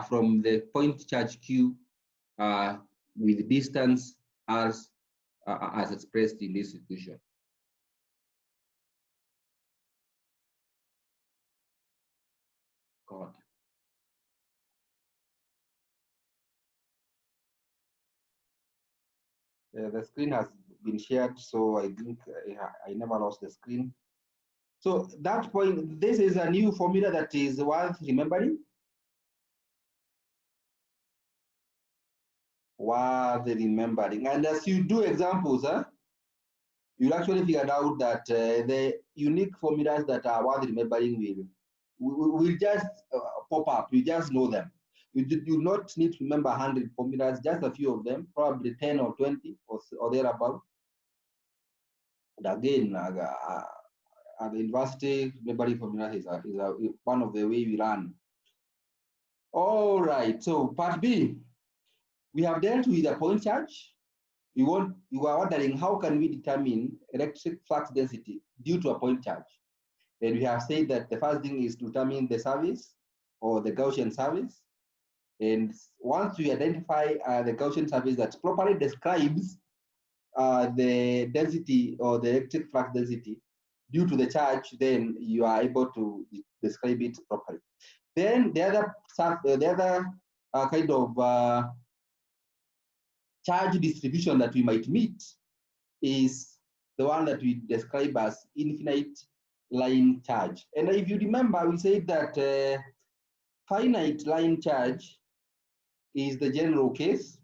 from the point charge Q with distance as expressed in this equation. God. The screen has been shared, so I think I never lost the screen. So that point, this is a new formula that is worth remembering. Worth remembering. And as you do examples, you'll actually figure out that the unique formulas that are worth remembering will just pop up. You just know them. You do not need to remember 100 formulas, just a few of them, probably 10 or 20 or thereabout. And again, at the university, remembering formulas is one of the way we learn. All right, so part B, we have dealt with a point charge. You are wondering how can we determine electric flux density due to a point charge? And we have said that the first thing is to determine the service or the Gaussian service. And once we identify the Gaussian service that properly describes the density or the electric flux density due to the charge, then you are able to describe it properly. Then the other kind of charge distribution that we might meet is the one that we describe as infinite line charge. And if you remember, we said that finite line charge is the general case.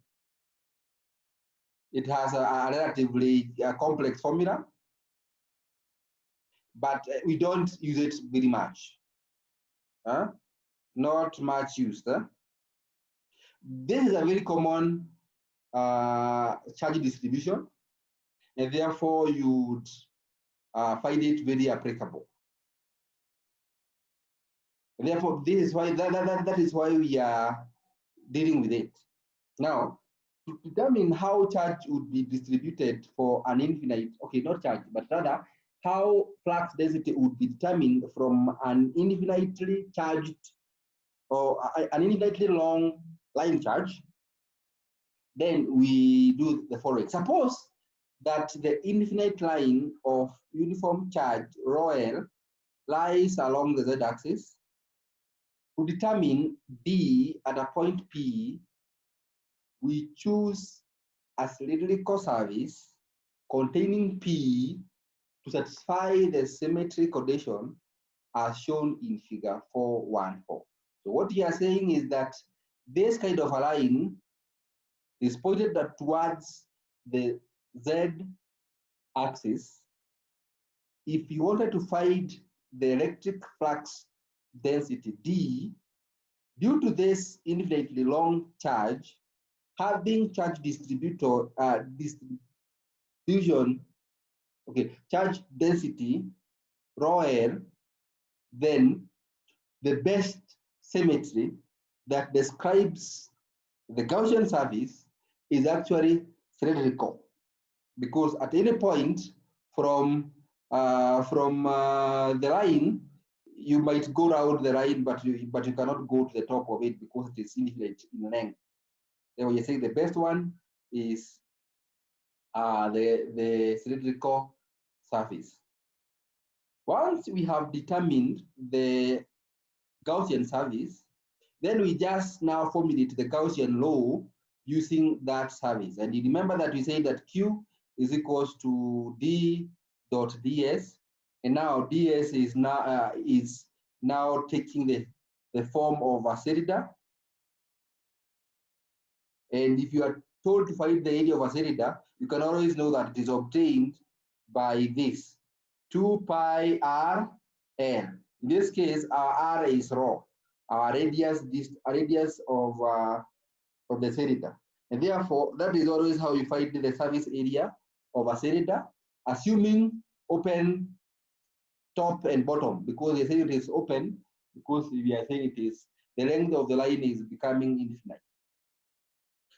It has a relatively complex formula, but we don't use it very much. Not much used. This is a very common charge distribution, and therefore you would find it very applicable. And therefore, this is why that is why we are dealing with it. Now, to determine how charge would be distributed for an infinite, okay, not charge, but rather how flux density would be determined from an infinitely charged or an infinitely long line charge, then we do the following. Suppose that the infinite line of uniform charge rho L lies along the z-axis. To determine D at a point P, we choose a cylindrical service containing P to satisfy the symmetry condition as shown in figure 414. So what we are saying is that this kind of a line is pointed towards the z-axis. If you wanted to find the electric flux density D, due to this infinitely long charge, having charge distribution, charge density rho L, then the best symmetry that describes the Gaussian service is actually cylindrical, because at any point from the line, you might go around the line, but you cannot go to the top of it because it is infinite in length. Then you say the best one is the cylindrical surface. Once we have determined the Gaussian service, then we just now formulate the Gaussian law using that service. And you remember that we say that Q is equals to D dot ds, and now ds is now taking the form of a cylinder. And if you are told to find the area of a cylinder, you can always know that it is obtained by this 2 pi r l. In this case, our r is rho, our radius of the cylinder, and therefore that is always how you find the surface area of a cylinder, assuming open top and bottom, because they say it is open, because we are saying it is the length of the line is becoming infinite.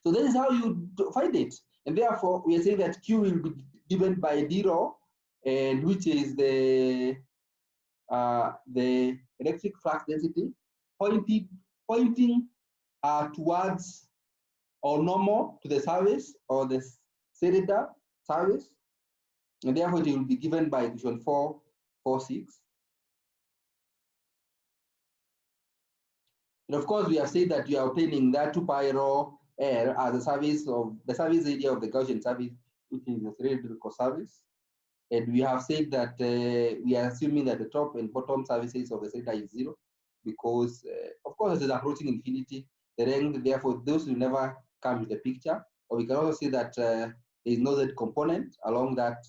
So this is how you find it, and therefore we are saying that Q will be given by d rho, and which is the electric flux density pointing towards or normal to the service or the cylinder service, and therefore it will be given by equation 446. And of course, we have said that you are obtaining that 2 pi rho L as a service of the service area of the Gaussian service, which is the cylindrical service. And we have said that we are assuming that the top and bottom services of the cylinder is 0, because of course, it is approaching infinity. The length, therefore, those will never come into the picture. Or we can also see that there is no Z component along that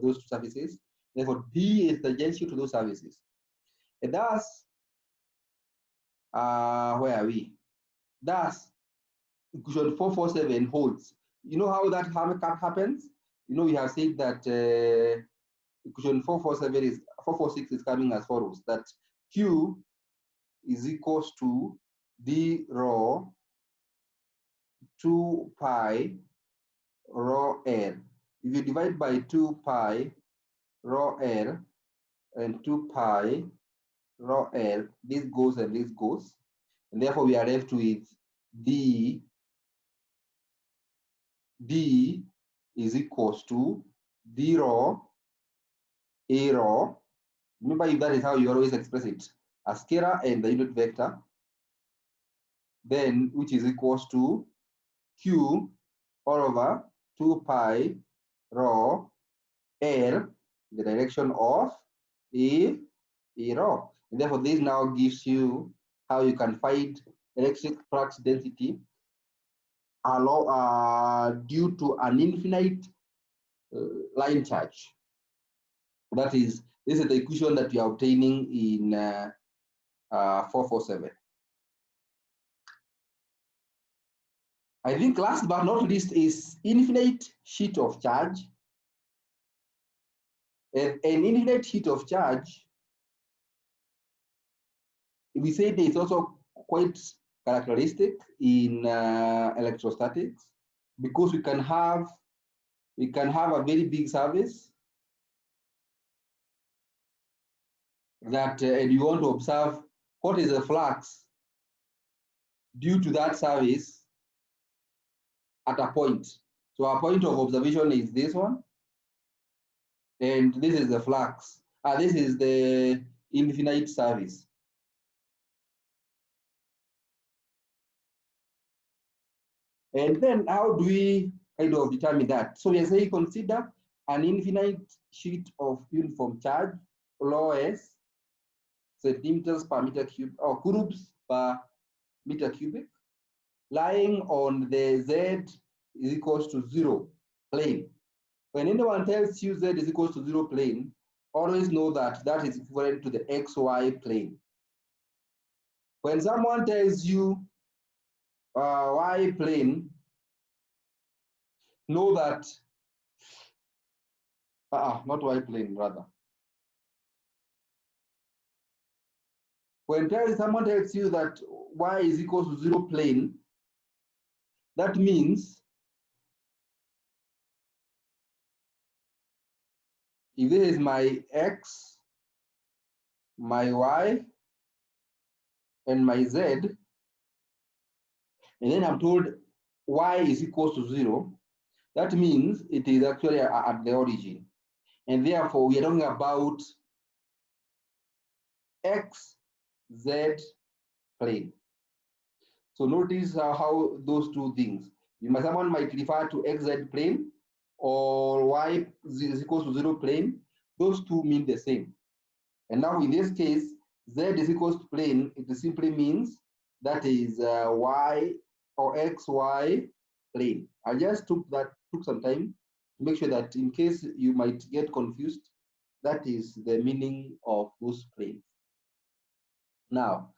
those two surfaces. Therefore, D is tangential to those surfaces. And thus, where are we? Thus, equation 447 holds. You know how that happens? You know, we have said that equation 446 is coming as follows: that Q is equals to D rho 2 pi rho L. If you divide by 2 pi rho L and 2 pi rho L, this goes and this goes, and therefore we are left with D is equals to D rho A rho. Remember, if that is how you always express it, a scalar and the unit vector, then which is equals to Q all over 2 pi rho L, the direction of A rho. And therefore, this now gives you how you can find electric flux density due to an infinite line charge. That is, this is the equation that we are obtaining in 447. I think last but not least is infinite sheet of charge. An infinite sheet of charge, we said it's also quite characteristic in electrostatics, because we can have a very big surface that and you want to observe what is the flux due to that surface at a point. So our point of observation is this one, and this is the flux. This is the infinite surface. And then how do we kind of determine that? So we are saying consider an infinite sheet of uniform charge, rho s, centimeters per meter cube, or coulombs per meter cubic, lying on the z is equals to 0 plane. When anyone tells you z is equals to 0 plane, always know that that is equivalent to the xy plane. When someone tells you y plane, know that, not y plane, rather. When someone tells you that y is equals to 0 plane, that means if this is my x, my y, and my z, and then I'm told y is equals to 0, that means it is actually at the origin. And therefore, we are talking about x, z plane. So notice how those two things, someone might refer to xz plane or y is equals to 0 plane. Those two mean the same. And now in this case, z is equals to plane, it simply means that is y or xy plane. I just took some time to make sure that in case you might get confused, that is the meaning of those planes. Now,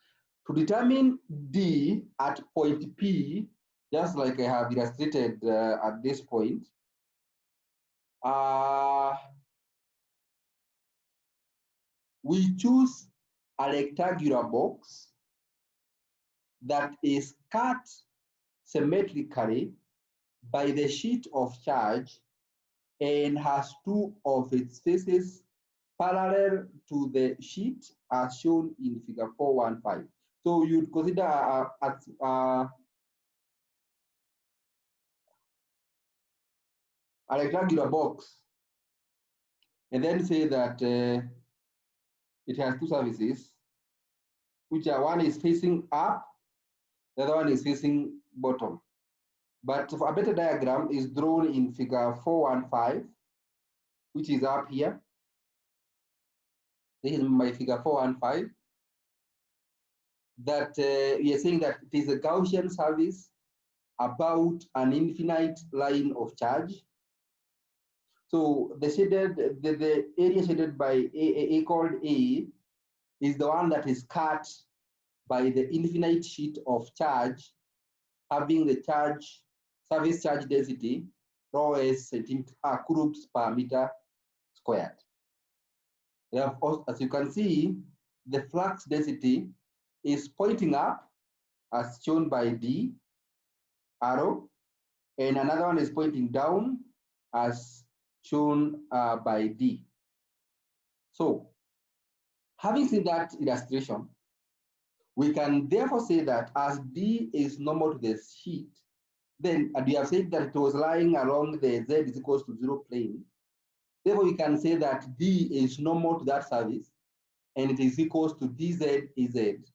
to determine D at point P, just like I have illustrated at this point, we choose a rectangular box that is cut symmetrically by the sheet of charge and has two of its faces parallel to the sheet as shown in figure 415. So you'd consider a rectangular box, and then say that it has two surfaces, which are one is facing up, the other one is facing bottom. But a better diagram is drawn in figure 415, which is up here. This is my figure 415. That we are saying that it is a Gaussian service about an infinite line of charge. So the shaded, the area shaded by A called A is the one that is cut by the infinite sheet of charge having the charge surface charge density rho s coulombs per meter squared. Therefore, as you can see, the flux density is pointing up as shown by D arrow, and another one is pointing down as shown by D. So, having seen that illustration, we can therefore say that as D is normal to the sheet, then we have said that it was lying along the Z is equals to 0 plane. Therefore, we can say that D is normal to that surface, and it is equals to dz Ez.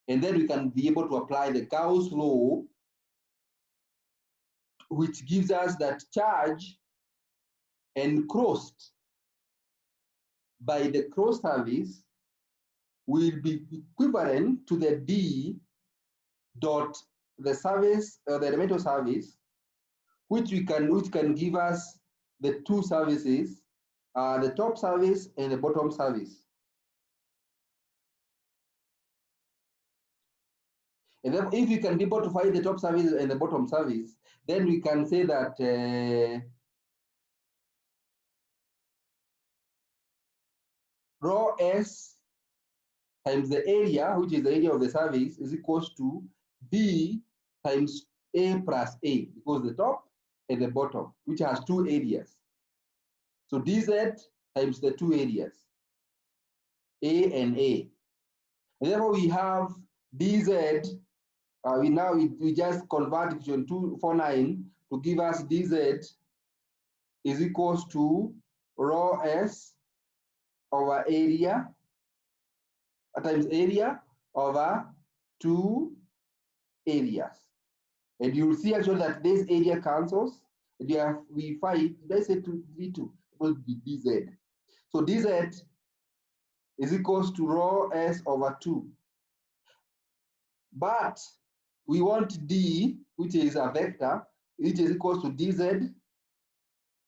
And then we can be able to apply the Gauss law, which gives us that charge enclosed by the cross surface will be equivalent to the D dot the surface, the elemental surface, which can give us the two surfaces, the top surface and the bottom surface. And then if we can be able to find the top surface and the bottom surface, then we can say that rho s times the area, which is the area of the surface, is equals to B times A plus A, because the top and the bottom, which has two areas. So dz times the two areas, A and A. And therefore, we have dz, we just convert equation 249 to give us dz is equals to rho s over area times area over two areas. And you will see actually that this area cancels. And we find, let's say 232 will be dz. So dz is equals to rho s over 2. But we want d, which is a vector, which is equals to dz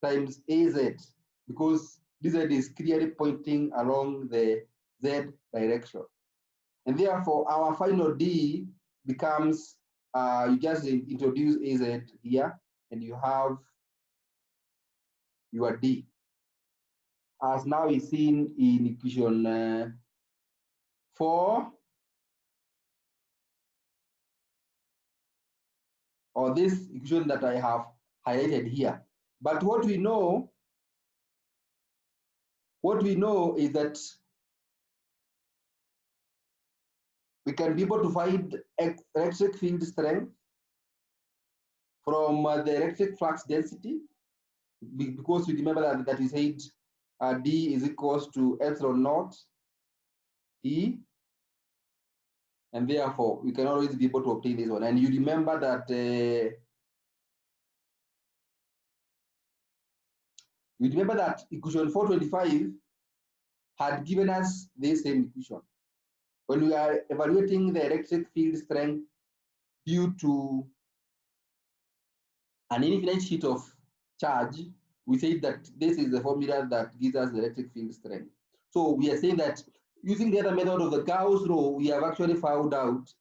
times az, because dz is clearly pointing along the z direction. And therefore, our final d becomes, you just introduce az here, and you have your d, as now is seen in equation 4, or this equation that I have highlighted here. But what we know is that we can be able to find electric field strength from the electric flux density, because we remember that we said D is equals to epsilon naught E, and therefore we can always be able to obtain this one. And you remember that equation 425 had given us this same equation. When we are evaluating the electric field strength due to an infinite sheet of charge, we say that this is the formula that gives us the electric field strength. So we are saying that using the other method of the Gauss law, we have actually found out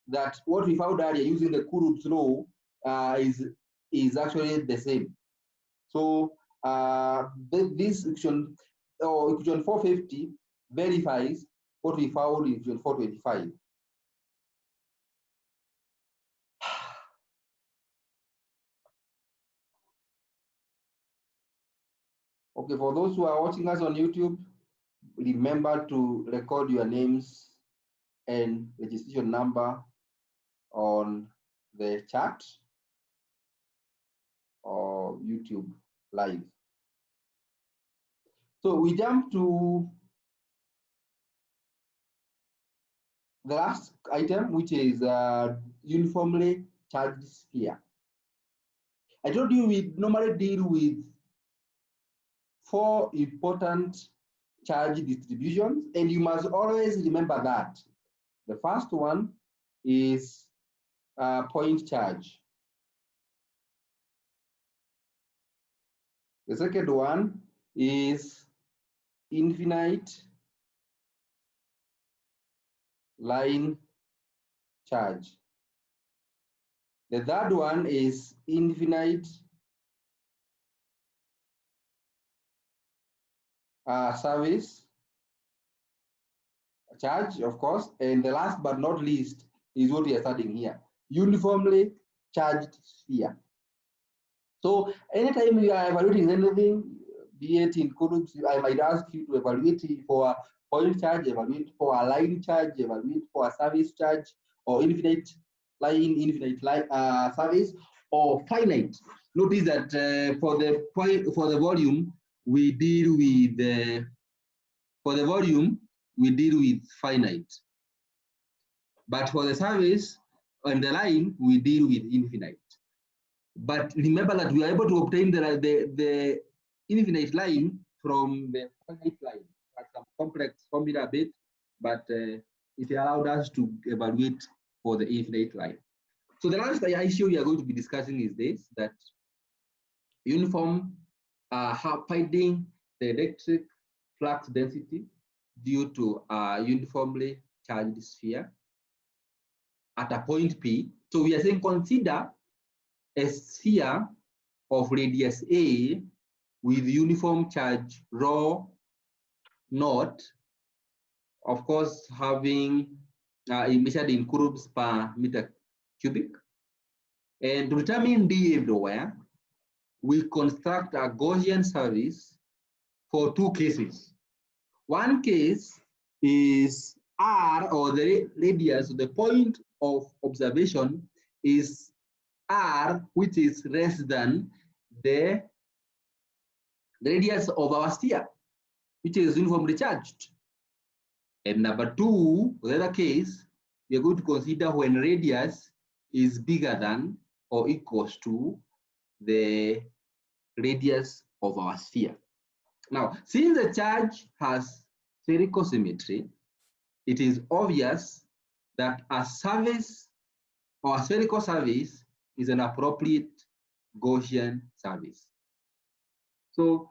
that what we found earlier using the Coulomb's law is actually the same. So this equation, or equation 450, verifies what we found in equation 425. Okay, for those who are watching us on YouTube, remember to record your names and registration number on the chat or YouTube live. So we jump to the last item, which is uniformly charged sphere. I told you we normally deal with 4 important charge distributions, and you must always remember that. The first one is point charge. The second one is infinite line charge. The third one is infinite service charge, of course. And the last but not least is what we are studying here, uniformly charged sphere. So anytime we are evaluating anything, be it in coulombs, I might ask you to evaluate for a point charge, evaluate for a line charge, evaluate for a service charge, or infinite line service, or finite. Notice that for the volume, we deal with for the volume we deal with finite, but for the service and the line we deal with infinite. But remember that we are able to obtain the infinite line from the finite line. That's some complex formula a bit, but it allowed us to evaluate for the infinite line. So the last issue we are going to be discussing is this, that uniform finding the electric flux density due to a uniformly charged sphere at a point P. So we are saying consider a sphere of radius A with uniform charge rho naught, of course, having measured in coulombs per meter cubic. And to determine D everywhere, we construct a Gaussian service for 2 cases. One case is R, or the radius, the point of observation is R, which is less than the radius of our sphere, which is uniformly charged. And number 2, the other case, we are going to consider when radius is bigger than or equals to the radius of our sphere. Now, since the charge has spherical symmetry, it is obvious that a service or a spherical service is an appropriate Gaussian service. So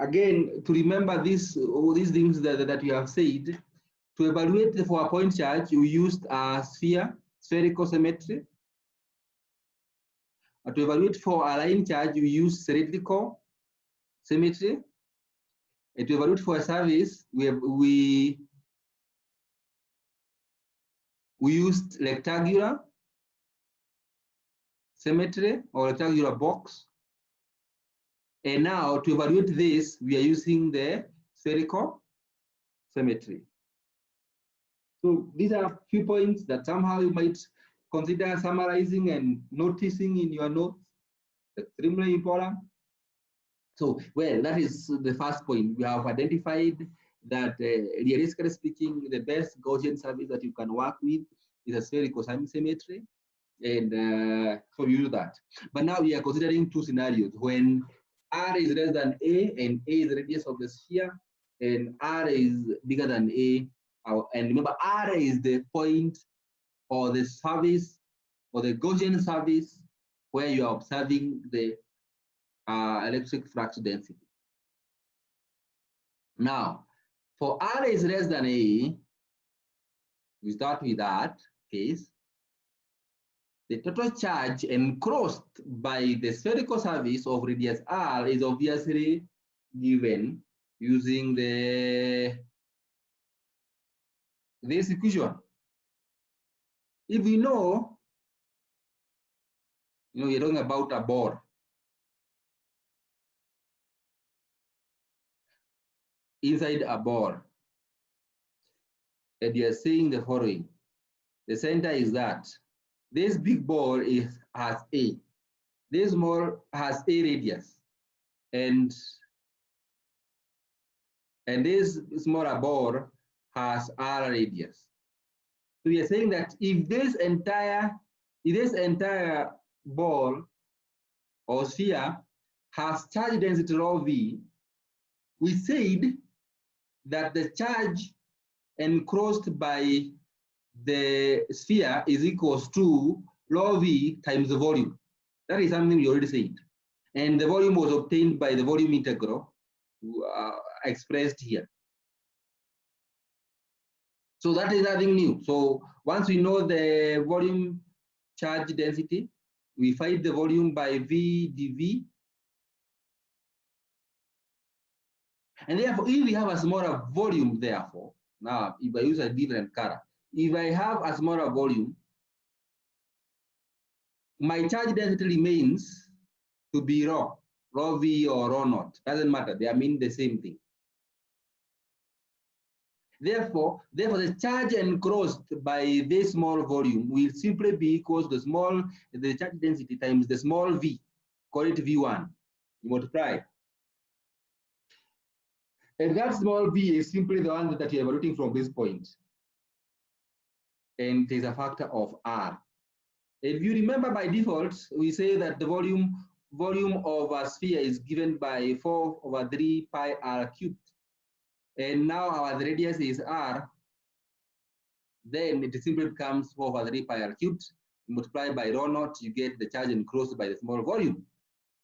again, to remember all these things that we have said, to evaluate for a point charge, we used a spherical symmetry. To evaluate for a line charge, we use cylindrical symmetry. And to evaluate for a service, we used rectangular symmetry or rectangular box. And now to evaluate this, we are using the spherical symmetry. So these are a few points that somehow you might consider summarizing and noticing in your notes. Extremely important. So, well, that is the first point. We have identified that, realistically speaking, the best Gaussian service that you can work with is a spherical symmetry, and so you do that. But now we are considering 2 scenarios when R is less than A and A is the radius of the sphere, and R is bigger than A. And remember, R is the point or the service or the Gaussian service where you are observing the electric flux density. Now, for R is less than A, we start with that case. The total charge enclosed by the spherical service of radius R is obviously given using this equation. If we know, we're talking about a ball. Inside a ball, and you are saying the following. The center is that this big ball has A. This small has A radius, and this smaller ball has R radius. So we are saying that if this entire ball or sphere has charge density rho v, we said that the charge enclosed by the sphere is equals to rho v times the volume. That is something we already said. And the volume was obtained by the volume integral expressed here. So that is nothing new. So once we know the volume charge density, we find the volume by V dV. And therefore, if we have a smaller volume, therefore, now if I use a different color, if I have a smaller volume, my charge density remains to be rho v or rho naught. Doesn't matter, they mean the same thing. Therefore, the charge enclosed by this small volume will simply be equals to the charge density times the small v, call it V1, you multiply. And that small v is simply the one that you are evaluating from this point. And there's a factor of R. If you remember by default, we say that the volume of a sphere is given by 4/3 pi r cubed. And now our radius is r, then it simply becomes 4/3 pi r cubed. Multiplied by rho naught, you get the charge enclosed by the small volume.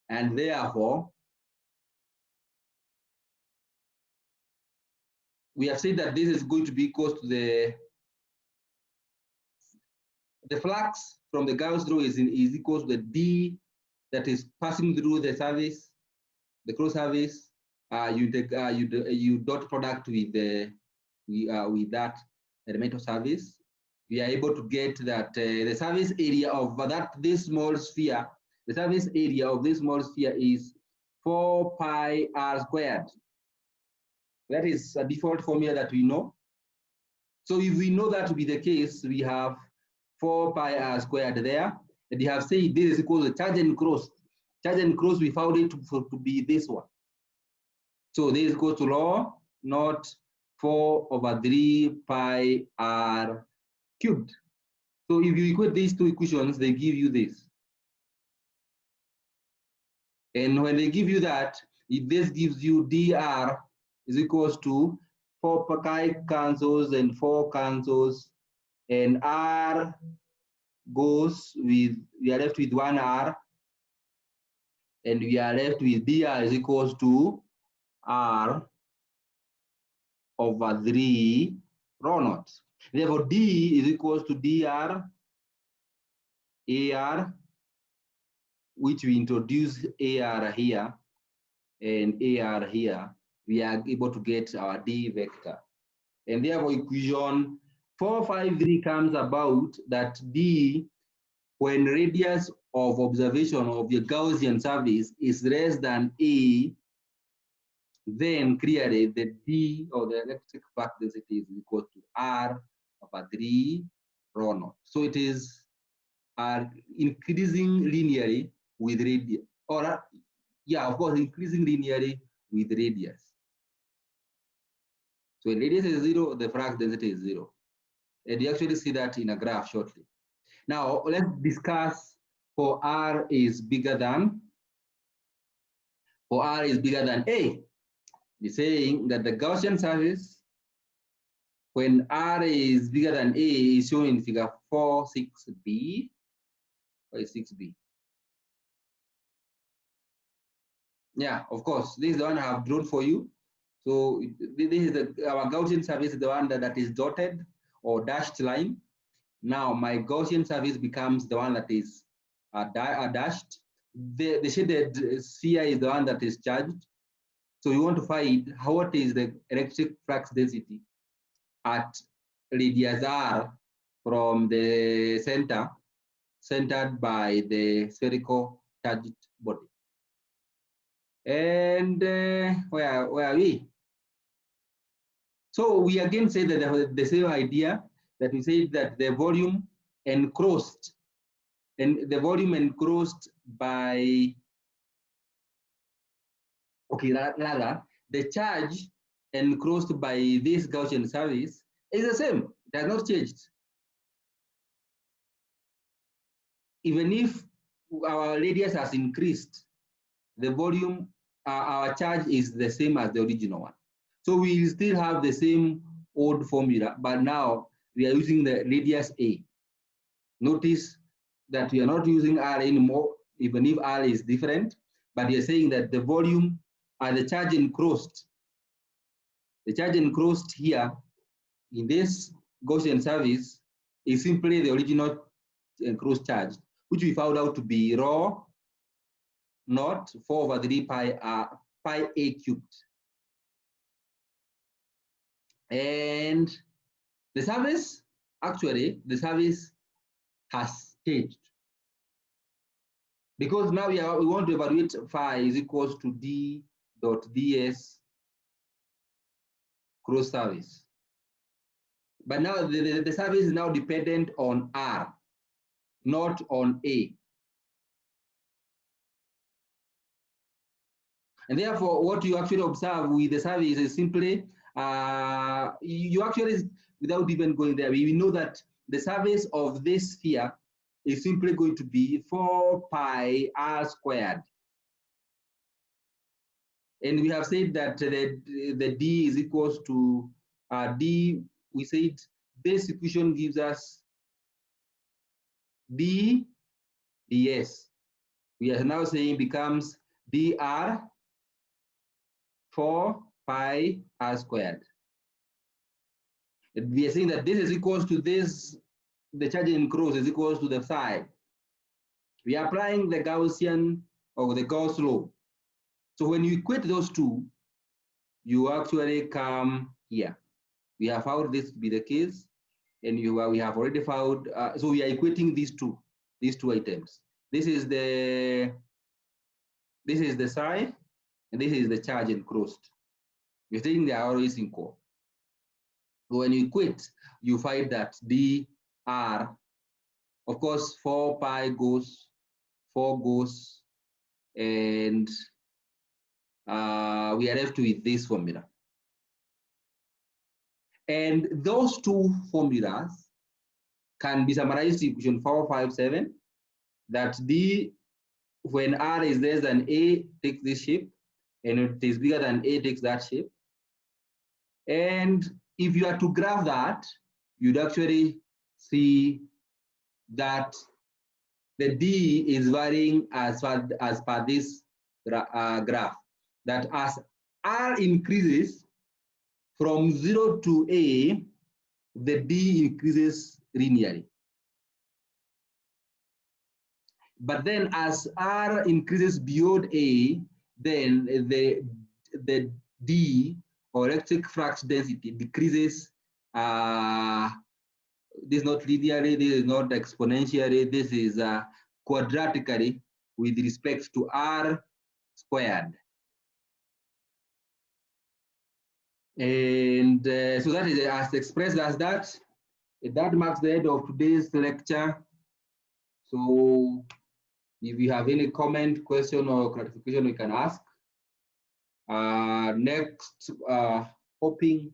And therefore, we have said that this is going to be equal to the flux from the Gauss law is equal to the d that is passing through the surface, the cross surface. You dot product with that elemental surface. We are able to get that the surface area of this small sphere, the surface area of this small sphere is 4 pi r squared. That is a default formula that we know. So if we know that to be the case, we have 4 pi r squared there. And you have said this is equal to charge enclosed. Charge enclosed, we found it to be this one. So this is equal to rho naught 4/3 pi r cubed. So if you equate these two equations, they give you this. And when they give you that, this gives you dr is equals to 4 pi cancels and 4 cancels, and r goes with, we are left with 1 r, and we are left with dr is equals to r/3 rho naught. Therefore, d is equals to dr ar, which we introduce ar here and ar here. We are able to get our d vector. And therefore, equation 453 comes about that d, when radius of observation of the Gaussian surface is less than a, then clearly the d, or the electric flux density, is equal to r/3 rho naught. So it is increasing linearly with radius, or yeah, of course, increasing linearly with radius. So when radius is 0, the flux density is 0. And you actually see that in a graph shortly. Now let's discuss for r is bigger than a. We're saying that the Gaussian surface, when r is bigger than a, is shown in figure 4.6b. 4.6b. Yeah, of course, this is the one I have drawn for you. So this is our Gaussian surface is the one that is dotted or dashed line. Now my Gaussian surface becomes the one that is dashed. The shaded sphere is the one that is charged. So you want to find what is the electric flux density at radius r from the center, centered by the spherical charged body. And where are we? So we again say that the same idea that we say that the volume enclosed by, okay, rather the charge enclosed by this Gaussian surface is the same. It has not changed. Even if our radius has increased, the volume, our charge is the same as the original one. So we still have the same old formula, but now we are using the radius A. Notice that we are not using R anymore, even if R is different, but we are saying that the volume and the charge enclosed here in this Gaussian surface is simply the original enclosed charge, which we found out to be rho naught 4/3 pi a cubed. And the surface, actually, the surface has changed. Because now we want to evaluate phi is equals to d dot ds cross surface. But now the surface is now dependent on R, not on A. And therefore, what you actually observe with the surface is simply, you actually, without even going there, we know that the surface of this sphere is simply going to be 4 pi r squared. And we have said that the d is equals to d, we said this equation gives us d ds. We are now saying becomes dr 4 pi r squared. We are saying that this is equals to this, the charge enclosed is equals to the psi. We are applying the Gaussian or the Gauss law. So when you equate those two, you actually come here. We have found this to be the case, and we have already found, so we are equating these two items. This is the psi, and this is the charge enclosed. We're saying they are always equal. So when you equate, you find that dr, of course, 4 pi goes, 4 goes, and we are left with this formula. And those two formulas can be summarized in equation 457, that d, when r is less than a, takes this shape, and it is bigger than a, takes that shape. And if you are to graph that, you'd actually see that the d is varying as per this graph, that as r increases from 0 to a, the d increases linearly. But then as r increases beyond a, then the d, or electric flux density, decreases. This is not linearly, this is not exponentially, this is quadratically with respect to r squared. And so that is as expressed as that. That marks the end of today's lecture. So if you have any comment, question, or clarification, you can ask. Next, hoping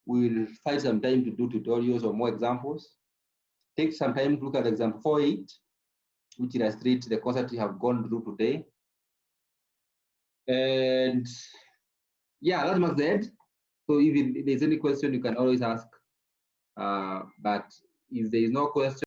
we'll find some time to do tutorials or more examples. Take some time to look at example 4.8, which illustrates the concept we have gone through today. And yeah, that marks the end. So if there's any question, you can always ask. But if there is no question,